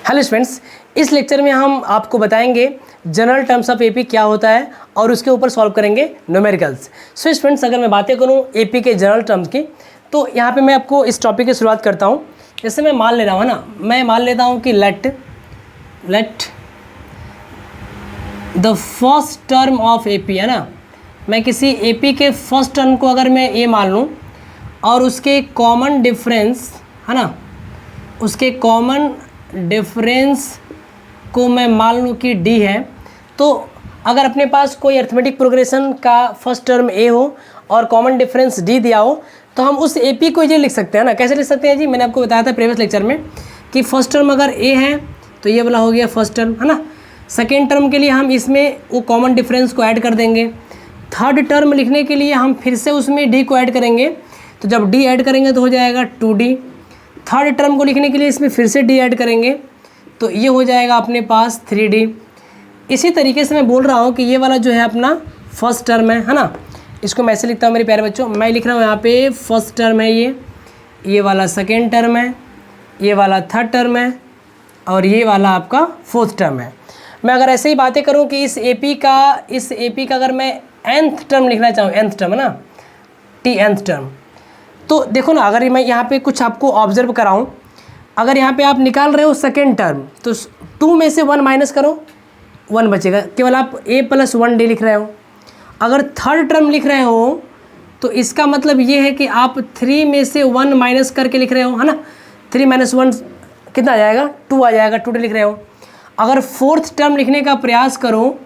Hello students, इस lecture में हम आपको बताएंगे जनरल टर्म्स ऑफ एपी क्या होता है और उसके ऊपर सॉल्व करेंगे न्यूमेरिकल्स। सो स्टूडेंट्स, अगर मैं बातें करूं एपी के जनरल टर्म्स की, तो यहाँ पे मैं आपको इस टॉपिक की शुरुआत करता हूं। जैसे मैं मान ले रहा हूँ ना, मैं मान लेता हूँ कि let the first term of AP है ना, मैं किसी एपी के फर्स्ट टर्म को अगर मैं ए मान लूँ और उसके कॉमन डिफरेंस है ना, उसके कॉमन डिफरेंस को मैं मान लूँ कि डी है, तो अगर अपने पास कोई अरिथमेटिक प्रोग्रेशन का फर्स्ट टर्म ए हो और कॉमन डिफरेंस डी दिया हो, तो हम उस एपी को ये लिख सकते हैं ना। कैसे लिख सकते हैं जी? मैंने आपको बताया था प्रीवियस लेक्चर में कि फर्स्ट टर्म अगर ए है तो ये वाला हो गया फर्स्ट टर्म है ना। सेकेंड टर्म के लिए हम इसमें वो कॉमन डिफरेंस को ऐड कर देंगे। थर्ड टर्म लिखने के लिए हम फिर से उसमें डी को ऐड करेंगे, तो जब डी ऐड करेंगे तो हो जाएगा 2d। थर्ड टर्म को लिखने के लिए इसमें फिर से डी ऐड करेंगे, तो ये हो जाएगा अपने पास 3d। इसी तरीके से मैं बोल रहा हूँ कि ये वाला जो है अपना फर्स्ट टर्म है ना। इसको मैं ऐसे लिखता हूँ मेरे प्यारे बच्चों, मैं लिख रहा हूँ यहाँ पे फर्स्ट टर्म है ये वाला सेकेंड टर्म है, ये वाला थर्ड टर्म है और ये वाला आपका फोर्थ टर्म है। मैं अगर ऐसे ही बातें करूँ कि इस एपी का अगर मैं nth टर्म लिखना चाहूँ, nth टर्म है ना, nth टर्म, तो देखो ना, अगर मैं यहाँ पे कुछ आपको ऑब्जर्व कराऊँ, अगर यहाँ पे आप निकाल रहे हो सेकेंड टर्म, तो 2 में से 1 माइनस करो, 1 बचेगा, केवल आप a + 1d लिख रहे हो। अगर थर्ड टर्म लिख रहे हो तो इसका मतलब ये है कि आप 3 में से 1 माइनस करके लिख रहे हो है ना। 3 - 1 कितना आ जाएगा? 2 आ जाएगा, 2d लिख रहे हो। अगर फोर्थ टर्म लिखने का प्रयास करो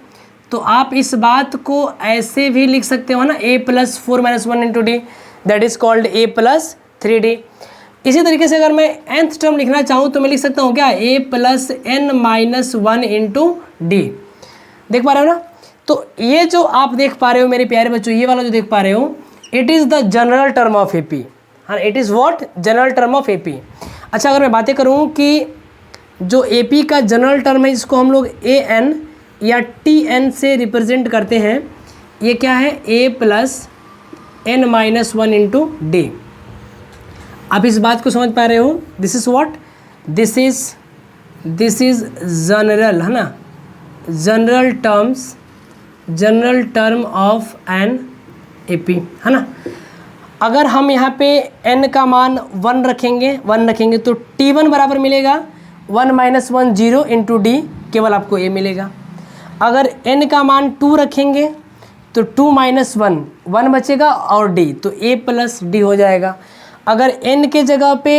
तो आप इस बात को ऐसे भी लिख सकते हो ना, a + 4 - 1 × d, that is called a + 3d। इसी तरीके से अगर मैं nth टर्म लिखना चाहूँ तो मैं लिख सकता हूँ क्या, a + n - 1 × d। देख पा रहे हो ना? तो ये जो आप देख पा रहे हो मेरे प्यारे बच्चों, ये वाला जो देख पा रहे हो, it is the general term of AP. हाँ, it is what? General term of AP. अच्छा, अगर मैं बातें करूँ कि जो एपी का जनरल टर्म है, इसको हम लोग an या tn से रिप्रेजेंट करते हैं। ये क्या है? a + n - 1 × d। आप इस बात को समझ पा रहे हो? This is what? This is general है ना, general term of an AP है ना। अगर हम यहाँ पे n का मान 1 रखेंगे तो t1 बराबर मिलेगा 1 - 1 0 × d, केवल आपको a मिलेगा। अगर n का मान 2 रखेंगे तो 2 - 1 बचेगा और d, तो a + d हो जाएगा। अगर n के जगह पे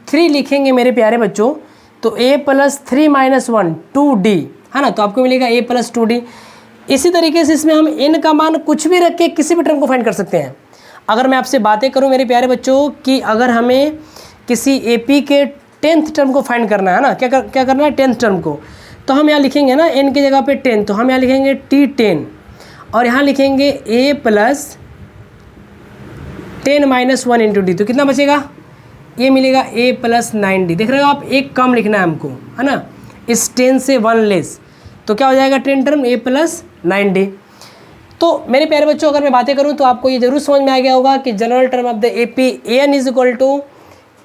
3 लिखेंगे मेरे प्यारे बच्चों, तो a + 3 - 1 2d है ना, तो आपको मिलेगा a + 2d। इसी तरीके से इसमें हम n का मान कुछ भी रख के किसी भी टर्म को फाइंड कर सकते हैं। अगर मैं आपसे बातें करूं मेरे प्यारे बच्चों कि अगर हमें किसी एपी के 10th टर्म को फाइंड करना है ना, क्या करना है 10th टर्म को, तो हम यहाँ लिखेंगे ना n की जगह पे 10, तो हम यहाँ लिखेंगे t10 और यहाँ लिखेंगे a + 10 - 1 × d, तो कितना बचेगा? ये मिलेगा a + 9d। देख रहे हो आप, एक कम लिखना है हमको है ना, इस 10 से 1 लेस, तो क्या हो जाएगा 10 टर्म a + 9d। तो मेरे प्यारे बच्चों, अगर मैं बातें करूं तो आपको ये जरूर समझ में आ गया होगा कि general term of the AP an =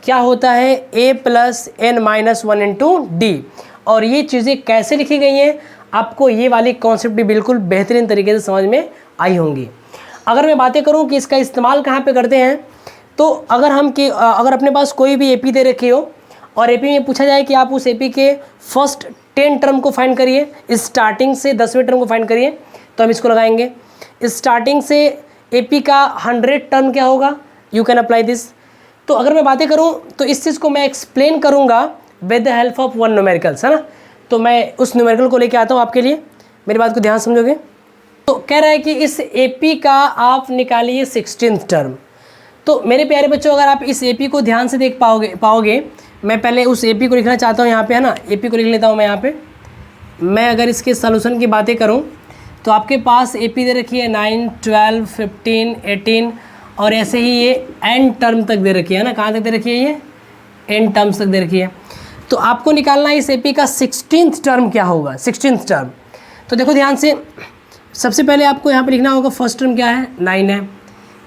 क्या होता है, a + n - 1 × d। और ये चीज़ें कैसे लिखी गई हैं, आपको ये वाली कॉन्सेप्ट भी बिल्कुल बेहतरीन तरीके से समझ में आई होंगी। अगर मैं बातें करूँ कि इसका इस्तेमाल कहाँ पर करते हैं, तो अगर अपने पास कोई भी एपी दे रखी हो और एपी में पूछा जाए कि आप उस एपी के फर्स्ट 10 टर्म को फाइंड करिए, स्टार्टिंग से 10वें टर्म को फाइंड करिए, तो हम इसको लगाएंगे। स्टार्टिंग से एपी का 100 टर्म क्या होगा, यू कैन अप्लाई दिस। तो अगर मैं बातें करूं तो इस चीज़ को मैं एक्सप्लेन करूंगा with the help of 1 numericals है ना। तो मैं उस न्यूमेरिकल को लेके आता हूं आपके लिए, मेरी बात को ध्यान समझोगे। तो कह रहा है कि इस एपी का आप निकालिए 16th टर्म। तो मेरे प्यारे बच्चों, अगर आप इस एपी को ध्यान से देख पाओगे, मैं पहले उस एपी को लिखना चाहता हूँ यहाँ पे है ना, एपी को लिख लेता हूँ मैं यहाँ पे। मैं अगर इसके सॉल्यूशन की बातें करूँ तो आपके पास एपी दे रखी है 9, 12, 15, 18 और ऐसे ही ये n टर्म तक दे रखी है ना। कहाँ तक दे रखी है? ये n टर्म्स तक दे रखी है। तो आपको निकालना है इस एपी का 16th टर्म क्या होगा, 16th टर्म। तो देखो ध्यान से, सबसे पहले आपको यहाँ पे लिखना होगा फर्स्ट टर्म क्या है, 9 है।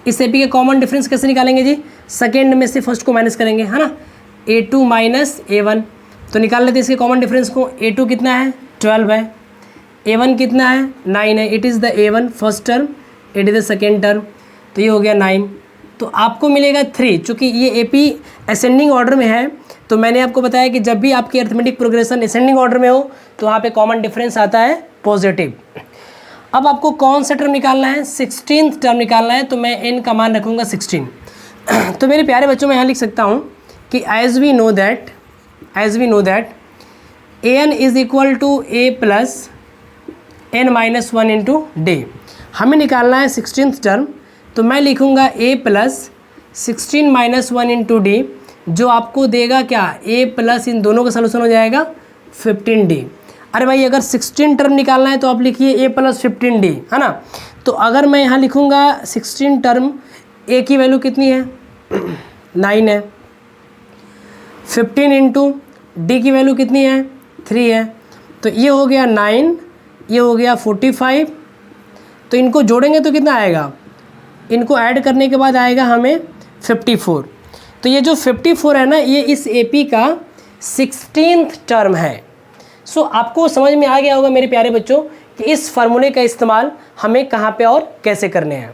इस एपी के कॉमन डिफरेंस कैसे निकालेंगे जी? सेकेंड में से फर्स्ट को माइनस करेंगे है ना, a2 - a1। तो निकाल लेते हैं इसके कॉमन डिफरेंस को। A2 कितना है 12 है, A1 कितना है 9 है, it is the A1 first term, it is the second term, तो ये हो गया 9। तो आपको मिलेगा 3, चूँकि ये AP असेंडिंग ऑर्डर में है, तो मैंने आपको बताया कि जब भी आपकी अरिथमेटिक प्रोग्रेशन असेंडिंग ऑर्डर में हो तो वहाँ पे कॉमन डिफरेंस आता है पॉजिटिव। अब आपको कौन सा टर्म निकालना है, 16th टर्म निकालना है, तो मैं n का मान रखूँगा 16। तो मेरे प्यारे बच्चों मैं यहाँ लिख सकता हूँ कि as we know that an is equal to a plus n-1 into d. हमें निकालना है 16th टर्म, तो मैं लिखूँगा a प्लस 16-1 इंटू डी, जो आपको देगा क्या, a प्लस इन दोनों का सलूशन हो जाएगा 15d। अरे भाई अगर 16 टर्म निकालना है तो आप लिखिए a प्लस 15d, है ना। तो अगर मैं यहाँ लिखूँगा 16 टर्म, a की वैल्यू कितनी है 9 है, 15 इंटू डी की वैल्यू कितनी है 3 है, तो ये हो गया 9, ये हो गया 45। तो इनको जोड़ेंगे तो कितना आएगा, इनको ऐड करने के बाद आएगा हमें 54। तो ये जो 54 है ना, ये इस AP का 16th टर्म है। सो आपको समझ में आ गया होगा मेरे प्यारे बच्चों कि इस फार्मूले का इस्तेमाल हमें कहाँ पे और कैसे करने हैं।